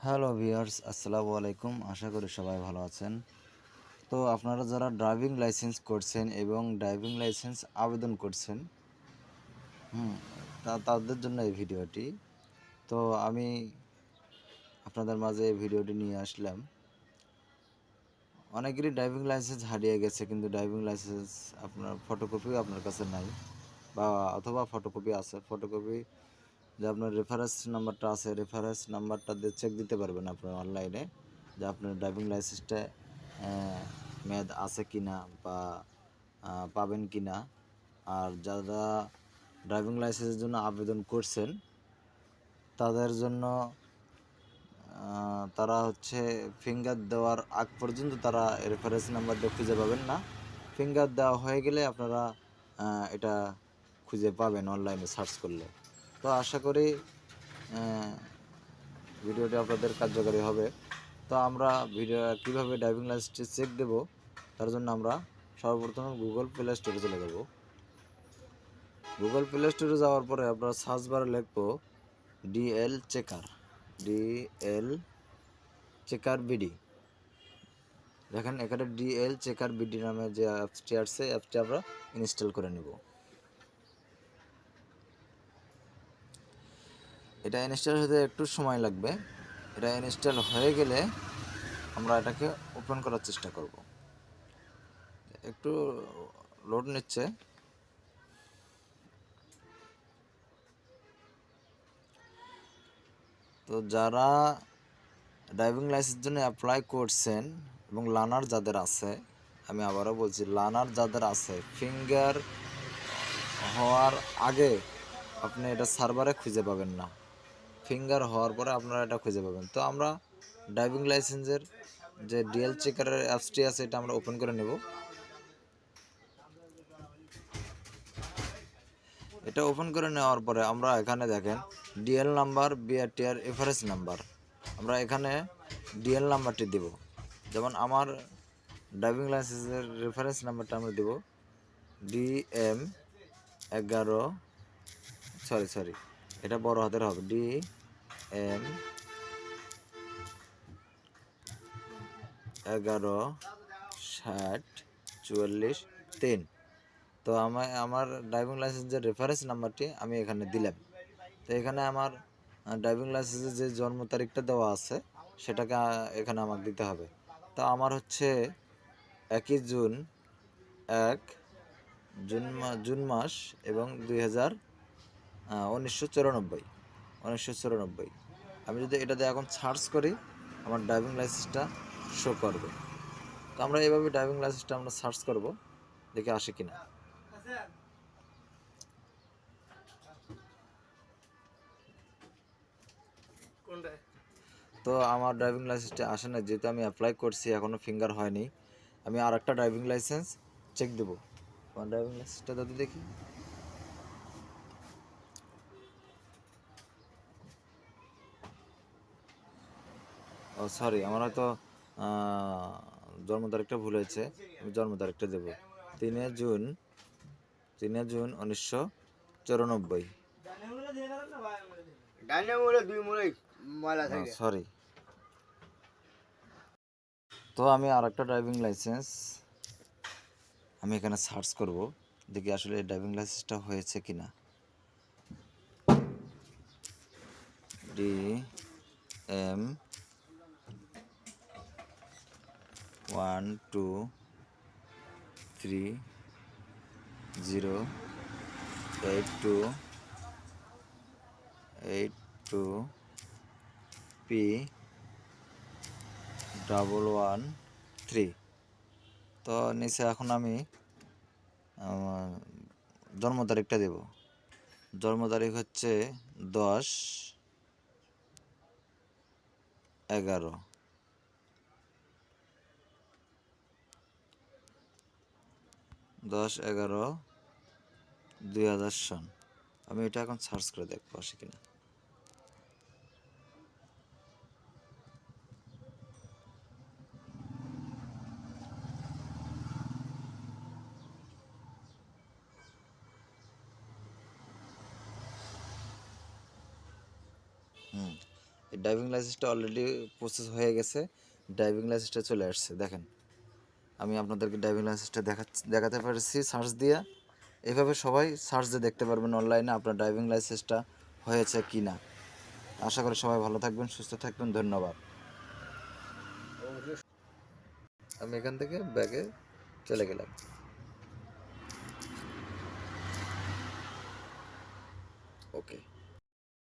Hello viewers, আসসালামু আলাইকুম। আশা করি সবাই ভালো আছেন। তো আপনারা যারা ড্রাইভিং লাইসেন্স করছেন এবং ড্রাইভিং লাইসেন্স আবেদন করছেন, হুম, তাদের জন্য এই ভিডিওটি। তো আমি আপনাদের মাঝে এই ভিডিওটি নিয়ে আসলাম। অনেকেরই ড্রাইভিং লাইসেন্স হারিয়ে গেছে, কিন্তু ড্রাইভিং লাইসেন্স আপনার ফটোকপিও আপনার কাছে নাই, বা অথবা ফটোকপি আছে। ফটোকপি যে আপনার রেফারেন্স নাম্বারটা আছে, রেফারেন্স নাম্বারটা দিয়ে চেক দিতে পারবেন আপনার অনলাইনে যে আপনার ড্রাইভিং লাইসেন্সটা মেয়াদ আছে কি না, বা পাবেন কি না। আর যারা ড্রাইভিং লাইসেন্সের জন্য আবেদন করছেন তাদের জন্য তারা হচ্ছে ফিঙ্গার দেওয়ার আগ পর্যন্ত তারা রেফারেন্স নাম্বার দিয়ে খুঁজে পাবেন না। ফিঙ্গার দেওয়া হয়ে গেলে আপনারা এটা খুঁজে পাবেন অনলাইনে সার্চ করলে। তো আশা করি ভিডিওটি আপনাদের কার্যকারী হবে। তো আমরা কীভাবে ড্রাইভিং লাইসেন্সটি চেক দেব, তার জন্য আমরা সর্বপ্রথমে গুগল প্লে স্টোরে চলে যাব। গুগল প্লে স্টোরে যাওয়ার পরে আমরা সার্চ বারে লিখব DL checker, DL checker BD. দেখেন এখানে ডিএল চেকার বিডি নামে যে অ্যাপসটি আসছে, অ্যাপসটি আমরা ইনস্টল করে নেব। এটা ইনস্টল হতে একটু সময় লাগবে। এটা ইনস্টল হয়ে গেলে আমরা এটাকে ওপেন করার চেষ্টা করব। একটু লোড নিচ্ছে। তো যারা ড্রাইভিং লাইসেন্সের জন্য অ্যাপ্লাই করছেন এবং লার্নার যাদের আছে, আমি আবারও বলছি, লার্নার যাদের আছে, ফিঙ্গার হওয়ার আগে আপনি এটা সার্ভারে খুঁজে পাবেন না। ফিঙ্গার হওয়ার পরে আপনারা এটা খুঁজে পাবেন। তো আমরা ড্রাইভিং লাইসেন্সের যে ডিএল চেকারের অ্যাপসটি আছে, এটা আমরা ওপেন করে নেব। এটা ওপেন করে নেওয়ার পরে আমরা এখানে দেখেন DL number, BRTR reference number, আমরা এখানে ডিএল নাম্বারটি দেব। যেমন আমার ড্রাইভিং লাইসেন্সের রেফারেন্স নাম্বারটা আমরা দেব ডিএম 11, সরি এটা বড় হাতের হবে, ডিএম 116044 3। তো আমার ড্রাইভিং লাইসেন্সের রেফারেন্স নাম্বারটি আমি এখানে দিলাম। তো এখানে আমার ড্রাইভিং লাইসেন্সের যে জন্ম তারিখটা দেওয়া আছে সেটাকে এখানে আমাকে দিতে হবে। তো আমার হচ্ছে 1 জুন, 1 জুন মাস এবং 1994। আমি যদি এটাতে এখন সার্চ করি আমার ড্রাইভিং লাইসেন্সটা শো করবে। তো আমরা এইভাবে ড্রাইভিং লাইসেন্সটা আমরা সার্চ করব, দেখে আসে কিনা। তো আমার ড্রাইভিং লাইসেন্সটা আসে না, যেহেতু আমি অ্যাপ্লাই করছি, এখনও ফিঙ্গার হয়নি। আমি আর একটা ড্রাইভিং লাইসেন্স চেক দেবো। আমার ড্রাইভিং লাইসেন্সটা যদি দেখি, ও সরি, আমার হয়তো জন্ম তারিখটা ভুল হয়েছে। আমি জন্ম তারিখটা দেবো 3 জুন 1994। সরি। তো আমি আর একটা ড্রাইভিং লাইসেন্স আমি এখানে সার্চ করব, দেখি আসলে এই ড্রাইভিং লাইসেন্সটা হয়েছে কিনা। DM 1232P113। তো নিচে এখন আমি জন্ম তারিখটা দেব। জন্ম তারিখ হচ্ছে 10/11, 10/11/2000 সন। আমি এটা এখন সার্চ করে দেখবো আসে কিনা। এই ড্রাইভিং লাইসেন্সটা অলরেডি প্রসেস হয়ে গেছে, ড্রাইভিং লাইসেন্সটা চলে আসছে। দেখেন আমি আপনাদেরকে ড্রাইভিং লাইসেন্সটা দেখাতে পারছি সার্চ দিয়ে। এইভাবে সবাই সার্চ দিয়ে দেখতে পারবেন অনলাইনে আপনার ড্রাইভিং লাইসেন্সটা হয়েছে কি না। আশা করি সবাই ভালো থাকবেন, সুস্থ থাকবেন, ধন্যবাদ। আমি এখান থেকে ব্যাগে চলে গেলাম। ওকে।